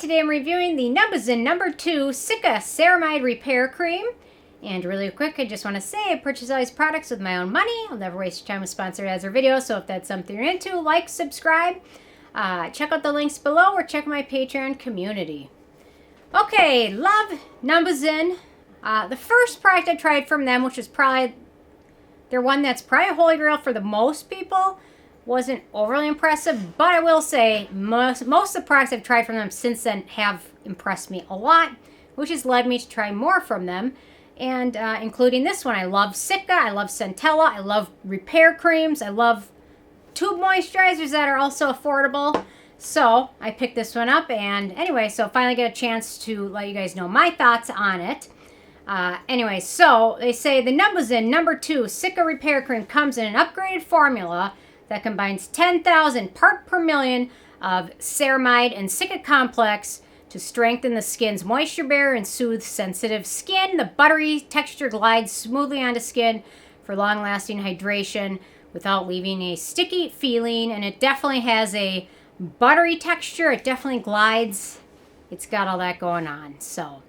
today I'm reviewing the numbuzin No.2 Cica Ceramide Repair Cream. And really quick, I just want to say I purchase all these products with my own money. I'll never waste your time with sponsored ads or videos, so if that's something you're into, like, subscribe, check out the links below, or check my Patreon community. Okay, love numbuzin. The first product I tried from them, which is probably they're one that's probably a holy grail for the most people, wasn't overly impressive, but I will say most of the products I've tried from them since then have impressed me a lot, which has led me to try more from them, and including this one. I love Cica, I love Centella, I love repair creams, I love tube moisturizers that are also affordable. So I picked this one up, and anyway, so finally get a chance to let you guys know my thoughts on it. Anyway, so they say the numbuzin No.2 Cica Repair Cream comes in an upgraded formula that combines 10,000 part per million of ceramide and Cica complex to strengthen the skin's moisture barrier and soothe sensitive skin. The buttery texture glides smoothly onto skin for long-lasting hydration without leaving a sticky feeling, and it definitely has a buttery texture. It definitely glides. It's got all that going on. So,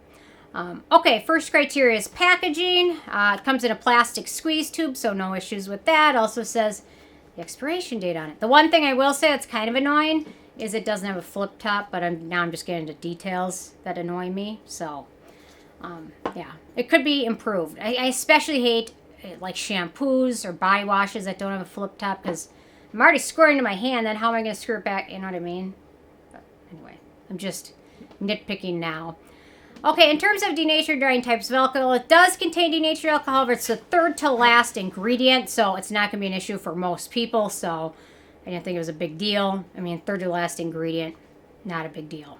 okay, first criteria is packaging. It comes in a plastic squeeze tube, so no issues with that. Also says the expiration date on it. The one thing I will say that's kind of annoying is it doesn't have a flip top, but now I'm just getting into details that annoy me. So, yeah, it could be improved. I especially hate like shampoos or body washes that don't have a flip top, because I'm already screwing into my hand, then how am I going to screw it back? You know what I mean? But anyway, I'm just nitpicking now. Okay, in terms of denatured drying types of alcohol, it does contain denatured alcohol, but it's the third to last ingredient, so it's not going to be an issue for most people, so I didn't think it was a big deal. I mean, third to last ingredient, not a big deal.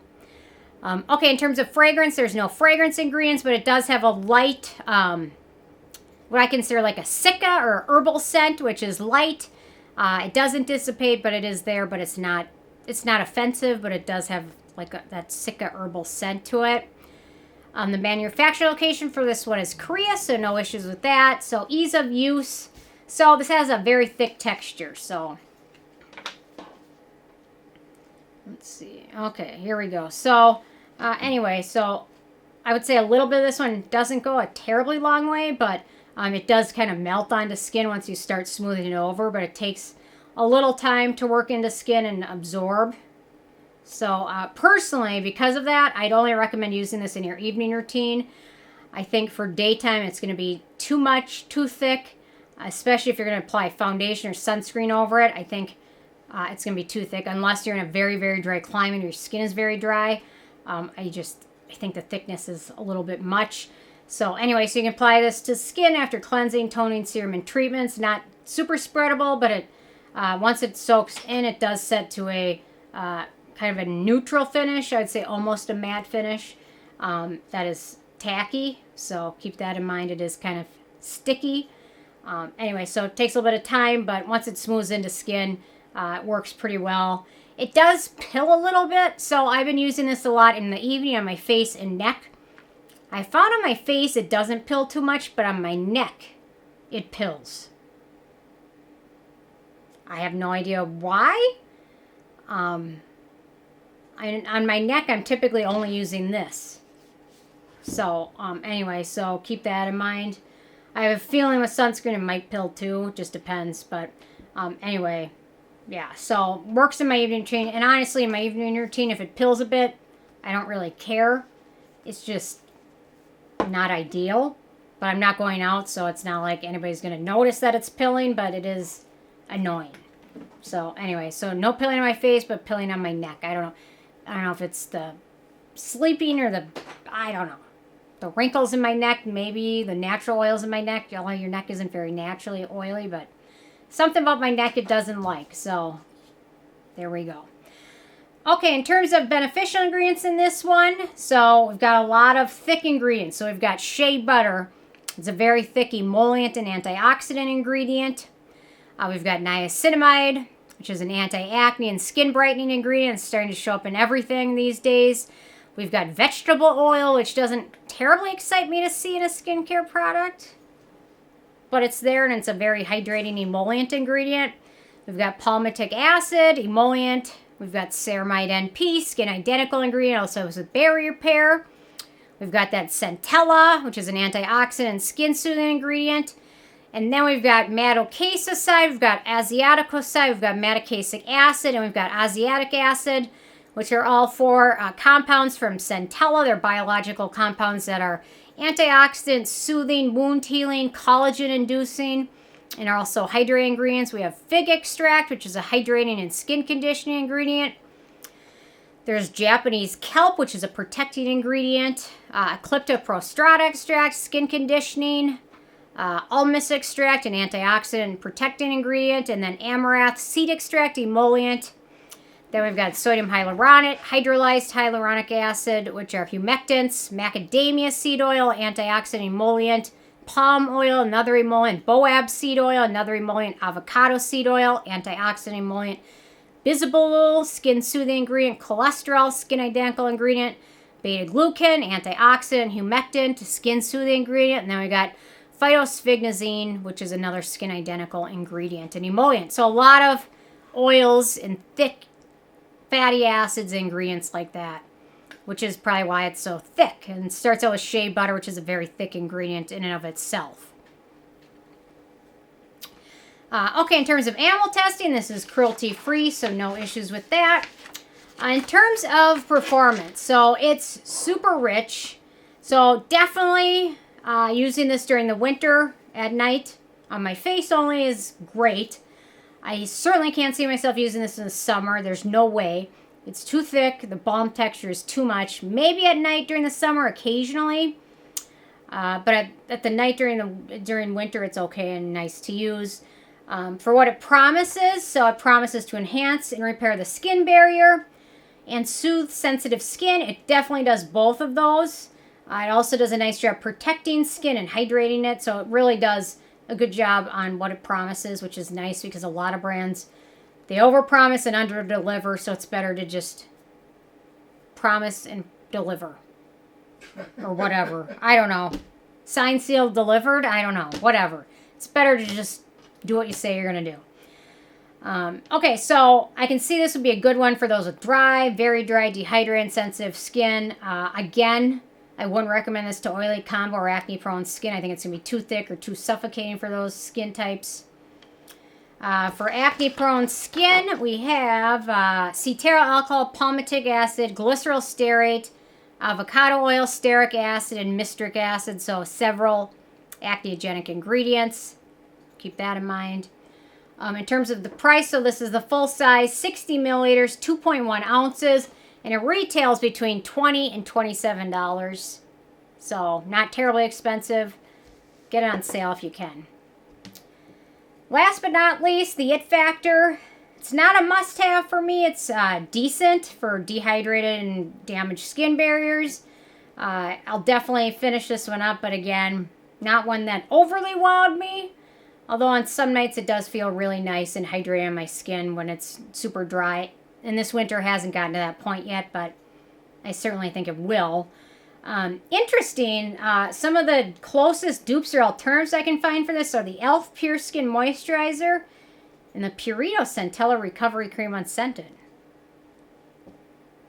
Okay, in terms of fragrance, there's no fragrance ingredients, but it does have a light, what I consider like a Cica or herbal scent, which is light. It doesn't dissipate, but it is there, but it's not offensive, but it does have like that Cica herbal scent to it. The manufacturer location for this one is Korea, so no issues with that. So ease of use. So this has a very thick texture, so let's see. Okay, here we go. So anyway, so I would say a little bit of this one doesn't go a terribly long way, but it does kind of melt onto skin once you start smoothing it over, but it takes a little time to work into skin and absorb. So personally, because of that, I'd only recommend using this in your evening routine. I think for daytime, it's going to be too much, too thick, especially if you're going to apply foundation or sunscreen over it. I think it's going to be too thick unless you're in a very, very dry climate and your skin is very dry. I think the thickness is a little bit much. So anyway, so you can apply this to skin after cleansing, toning, serum, and treatments. Not super spreadable, but it once it soaks in, it does set to a kind of a neutral finish. I'd say almost a matte finish. That is tacky, so keep that in mind. It is kind of sticky. Anyway, so it takes a little bit of time, but once it smooths into skin, it works pretty well. It does pill a little bit, so I've been using this a lot in the evening on my face and neck. I found on my face it doesn't pill too much, but on my neck it pills. I have no idea why. On my neck, I'm typically only using this. So, anyway, so keep that in mind. I have a feeling with sunscreen it might pill too. It just depends. But, anyway, yeah. So, works in my evening routine. And honestly, in my evening routine, if it pills a bit, I don't really care. It's just not ideal. But I'm not going out, so it's not like anybody's going to notice that it's pilling. But it is annoying. So, anyway, so no pilling on my face, but pilling on my neck. I don't know if it's the sleeping or I don't know. The wrinkles in my neck, maybe the natural oils in my neck. Although your neck isn't very naturally oily, but something about my neck it doesn't like. So, there we go. Okay, in terms of beneficial ingredients in this one, so we've got a lot of thick ingredients. So we've got shea butter. It's a very thick emollient and antioxidant ingredient. We've got niacinamide, which is an anti-acne and skin brightening ingredient. It's starting to show up in everything these days. We've got vegetable oil, which doesn't terribly excite me to see in a skincare product, but it's there, and it's a very hydrating emollient ingredient. We've got palmitic acid, emollient, We've got Ceramide NP, skin identical ingredient, also has a barrier repair. We've got that Centella, which is an antioxidant and skin soothing ingredient. And then we've got Madecassoside, we've got Asiaticoside, we've got Madecassic acid, and we've got Asiatic acid, which are all four compounds from Centella. They're biological compounds that are antioxidant, soothing, wound healing, collagen inducing, and are also hydrating ingredients. We have fig extract, which is a hydrating and skin conditioning ingredient. There's Japanese kelp, which is a protecting ingredient. Ecliptoprostrata extract, skin conditioning. Ulmus extract, an antioxidant and protecting ingredient. And then amaranth seed extract, emollient. Then we've got sodium hyaluronate, hydrolyzed hyaluronic acid, which are humectants. Macadamia seed oil, antioxidant emollient. Palm oil, another emollient. Boab seed oil, another emollient. Avocado seed oil, antioxidant emollient. Bisabolol, skin soothing ingredient. Cholesterol, skin identical ingredient. Beta-glucan, antioxidant, humectant, skin soothing ingredient. And then we got phytosphingosine, which is another skin identical ingredient and emollient. So a lot of oils and thick fatty acids, ingredients like that, which is probably why it's so thick. And it starts out with shea butter, which is a very thick ingredient in and of itself. Okay, in terms of animal testing, this is cruelty-free, so no issues with that. In terms of performance, so it's super rich. So definitely using this during the winter at night on my face only is great. I certainly can't see myself using this in the summer. There's no way. It's too thick. The balm texture is too much. Maybe at night during the summer occasionally. But at the night during winter, it's okay and nice to use. For what it promises, so it promises to enhance and repair the skin barrier and soothe sensitive skin. It definitely does both of those. It also does a nice job protecting skin and hydrating it, so it really does a good job on what it promises, which is nice because a lot of brands, they overpromise and underdeliver, so it's better to just promise and deliver or whatever. I don't know. Signed, sealed, delivered? I don't know. Whatever. It's better to just do what you say you're going to do. Okay, so I can see this would be a good one for those with dry, very dry, dehydrated, sensitive skin. Again, I wouldn't recommend this to oily, combo, or acne-prone skin. I think it's going to be too thick or too suffocating for those skin types. For acne-prone skin, we have Cetearyl alcohol, palmitic acid, glyceryl stearate, avocado oil, stearic acid, and mystric acid. So several acneogenic ingredients. Keep that in mind. In terms of the price, so this is the full size, 60 milliliters, 2.1 ounces, and it retails between $20 and $27. So not terribly expensive. Get it on sale if you can. Last but not least, the it factor. It's not a must-have for me. It's decent for dehydrated and damaged skin barriers. I'll definitely finish this one up, but again, not one that overly wowed me. Although on some nights it does feel really nice and hydrating on my skin when it's super dry. And this winter hasn't gotten to that point yet, but I certainly think it will. Interesting, some of the closest dupes or alternatives I can find for this are the e.l.f. Pure Skin Moisturizer and the Purito Centella Recovery Cream Unscented.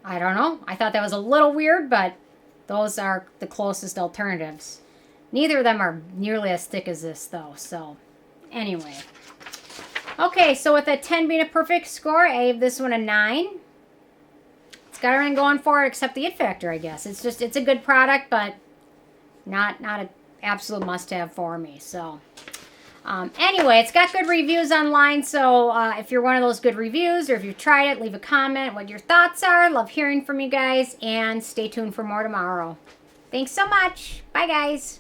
I don't know. I thought that was a little weird, but those are the closest alternatives. Neither of them are nearly as thick as this, though, so anyway. Okay, so with a 10 being a perfect score, I gave this one a 9. It's got everything going for it except the it factor, I guess. It's a good product, but not an absolute must-have for me. So anyway, it's got good reviews online, so if you're one of those good reviews or if you've tried it, leave a comment what your thoughts are. Love hearing from you guys, and stay tuned for more tomorrow. Thanks so much. Bye, guys.